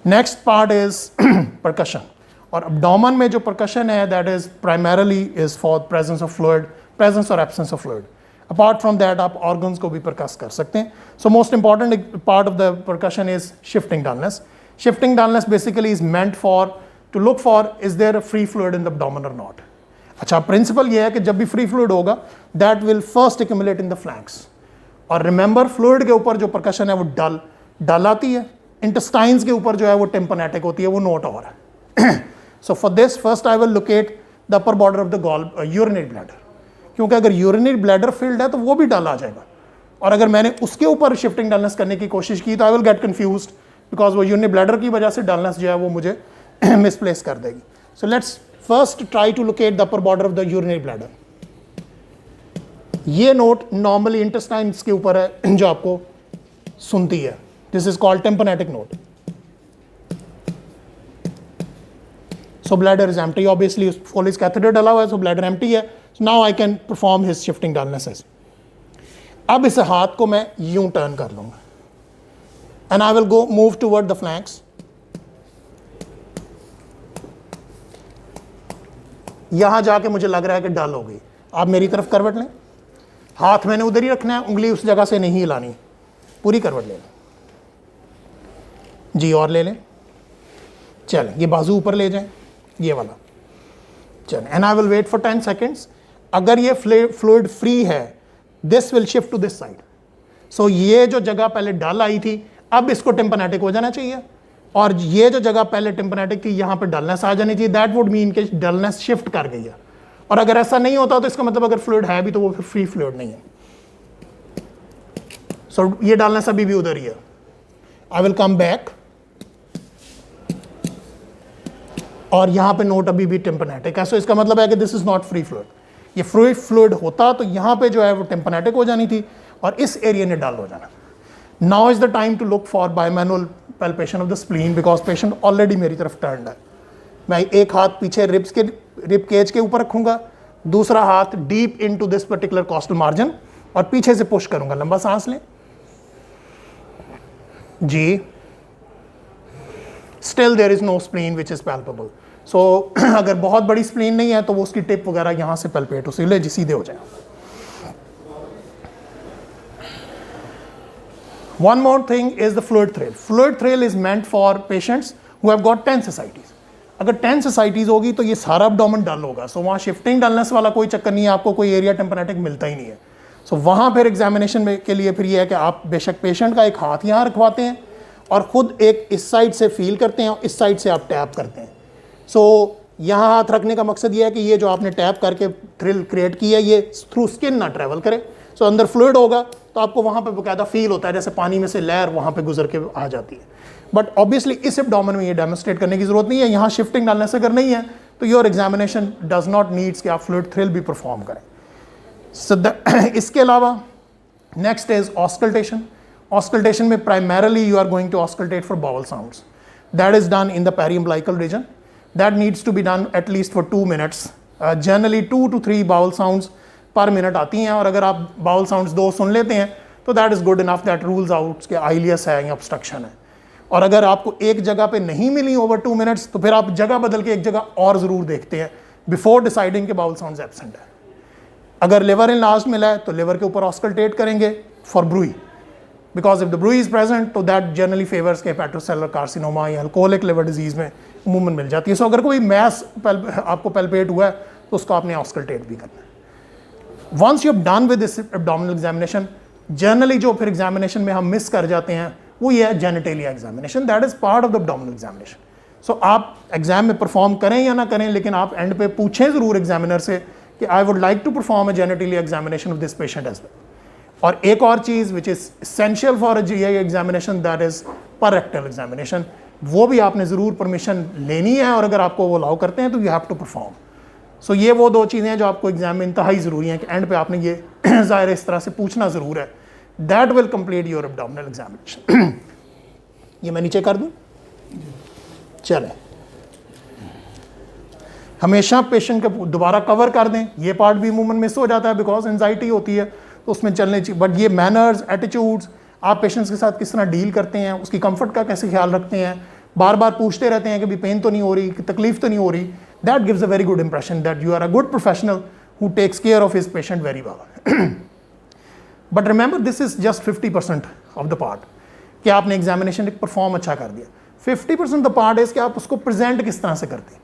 Next part is percussion, और अब्डोमन में जो परकशन है that is primarily is for presence of fluid, presence और absence of fluid. Apart from that आप organs को भी परकस कर सकते हैं। So most important part of the percussion is shifting dullness. Shifting dullness basically is meant for to look for is there a free fluid in the abdomen और not. अच्छा, principle ये है कि जब भी फ्री फ्लूइड होगा that will first accumulate in the flanks, और remember fluid के ऊपर जो परकशन है वो डल आती है, इंटेस्टाइन्स के ऊपर जो है वो टेम्पनेटिक होती है, वो नोट और है। So for this first I will locate the upper border of the urinary bladder, क्योंकि अगर यूरिनरी ब्लैडर फील्ड है तो वो भी डल आ जाएगा, और अगर मैंने उसके ऊपर शिफ्टिंग डलनेस करने की कोशिश की तो I will get confused, because वो यूरिनरी ब्लैडर की वजह से डलनेस जो है वो मुझे मिसप्लेस कर देगी। So let's first try to locate the upper border of the urinary bladder. ये नोट नॉर्मली इंटेस्टाइन्स के ऊपर है जो आपको सुनती है, this is called tympanitic note. So bladder is empty, obviously Foley's catheter डला हुआ है, सो ब्लैडर एम्प्टी है। Now I can perform his shifting dullnesses. अब इस हाथ को मैं यूं टर्न कर लूंगा and I will go move toward the flanks. यहां जाके मुझे लग रहा है कि डल हो गई, आप मेरी तरफ करवट लें, हाथ मैंने उधर ही रखना है, उंगली उस जगह से नहीं हिलानी, पूरी करवट ले लें जी, और ले लें, चलें ये बाजू ऊपर ले जाएं, ये वाला, चलें, and I will wait for 10 seconds. अगर ये फ्लूइड फ्री है this will shift to this side. So ये जो जगह पहले डल आई थी अब इसको टेम्पनेटिक हो जाना चाहिए, और ये जो जगह पहले टेम्पनेटिक थी यहाँ पे डलनेस आ जानी चाहिए। दैट वुड मीन कि डलनेस शिफ्ट कर गई है, और अगर ऐसा नहीं होता तो इसका मतलब अगर फ्लूइड है भी तो वो फिर फ्री फ्लूइड नहीं है। सो ये डलनेस अभी भी उधर ही है। आई विल कम बैक, और यहाँ पे नोट अभी भी टेम्पनेटिक है, सो इसका मतलब है कि this is not free fluid. ये फ्री फ्लूइड होता तो यहाँ पे जो है वो टेम्पनेटिक हो जानी थी और इस एरिया ने डल हो जाना। Now is the time to look for bimanual palpation of the spleen, because patient already मेरी तरफ टर्न्ड है। मैं एक हाथ पीछे रिब केज के ऊपर रखूंगा, दूसरा हाथ deep into this particular costal margin, और पीछे से पुश करूंगा। लंबा सांस लें जी, still there is no spleen which is palpable. So अगर बहुत बड़ी स्प्लीन नहीं है तो वो उसकी टिप वगैरह यहां से पैल्पेट हो सीधे हो जाए। One more thing is the fluid thrill. Fluid thrill is meant for patients who have got 10 ascites. अगर 10 ascites होगी तो ये सारा abdomen डल होगा, सो वहाँ शिफ्टिंग डलनेस वाला कोई चक्कर नहीं है, आपको कोई एरिया टेम्पनेटिक मिलता ही नहीं है। सो वहाँ फिर एग्जामिनेशन में के लिए फिर ये है कि आप बेशक पेशेंट का एक हाथ यहाँ रखवाते हैं और खुद एक इस साइड से फील करते हैं और इस साइड से आप टैप करते हैं। सो यहाँ हाथ रखने का मकसद ये है कि ये जो आपने टैप करके थ्रिल क्रिएट की है ये थ्रू स्किन ना ट्रैवल करे। सो अंदर फ्लूइड होगा तो आपको वहाँ पे बकायदा फील होता है जैसे पानी में से लहर वहाँ पे गुजर के आ जाती है। बट ऑब्वियसली इस एब्डोमेन में ये डेमोन्स्ट्रेट करने की जरूरत नहीं है, यहाँ शिफ्टिंग डालने से अगर नहीं है तो your examination does not needs कि आप फ्लूइड थ्रिल भी परफॉर्म करें। इसके अलावा नेक्स्ट इज ऑस्कल्टेशन। ऑस्कल्टेशन में primarily you are going to auscultate for bowel sounds, that is done in the periumbilical region, that needs to be done at least for 2 minutes। Generally 2 to 3 bowel sounds पर minute आती हैं, और अगर आप bowl sounds 2 सुन लेते हैं तो that is good enough, that rules out कि आइलियस है या ऑब्स्ट्रक्शन है। और अगर आपको एक जगह पे नहीं मिली ओवर 2 minutes तो फिर आप जगह बदल के एक जगह और ज़रूर देखते हैं बिफोर डिसाइडिंग कि बाउल साउंड्स एब्सेंट है। अगर लिवर इनलार्ज्ड मिला है तो लिवर के ऊपर ऑस्कल्टेट करेंगे for bruit, because if the bruit is present तो दैट जनरली फेवर्स के हेपेटोसेलुलर कार्सिनोमा या अल्कोहलिक लिवर डिजीज़ में अमूमन मिल जाती है। सो अगर कोई मैस आपको पैल्पेट हुआ है तो उसको आपने ऑस्कल्टेट भी करना है। Once you have done with this abdominal examination, generally जो फिर एग्जामिनेशन में हम मिस कर जाते हैं वो ये है genitalia examination, that is part of the abdominal examination. सो आप एग्जाम में परफॉर्म करें या ना करें लेकिन आप एंड पे पूछें ज़रूर एग्जामिनर से कि I would like to perform a genitalia examination of this patient as well. और एक और चीज़ which is essential for a GI examination, that is per rectal examination, वो भी आपने ज़रूर परमिशन लेनी है, और अगर आपको वो अलाउ करते हैं तो यू हैव टू परफॉर्म। सो ये वो 2 चीज़ें हैं जो आपको एग्जाम में इंतहाई ज़रूरी हैं कि एंड पे आपने ये ज़ाहिर इस तरह से पूछना ज़रूर है। That will complete your abdominal examination. ये मैं नीचे कर दूँ, चलें। हमेशा पेशेंट का दोबारा कवर कर दें, ये पार्ट भी अमूमन मिस हो जाता है बिकॉज एंजाइटी होती है तो उसमें चलने चाहिए। बट ये मैनर्स, एटीट्यूड्स, आप पेशेंट्स के साथ किस तरह डील करते हैं, उसकी कंफर्ट का कैसे ख्याल रखते हैं, बार बार पूछते रहते हैं कि भी पेन तो नहीं हो रही, कि तकलीफ तो नहीं हो रही, that gives a very good impression that you are a good professional who takes care of his patient very well. But remember this is just 50% of the part कि आपने एग्जामिनेशन परफॉर्म अच्छा कर दिया. 50% द पार्ट इज कि आप उसको present किस तरह से करते हैं.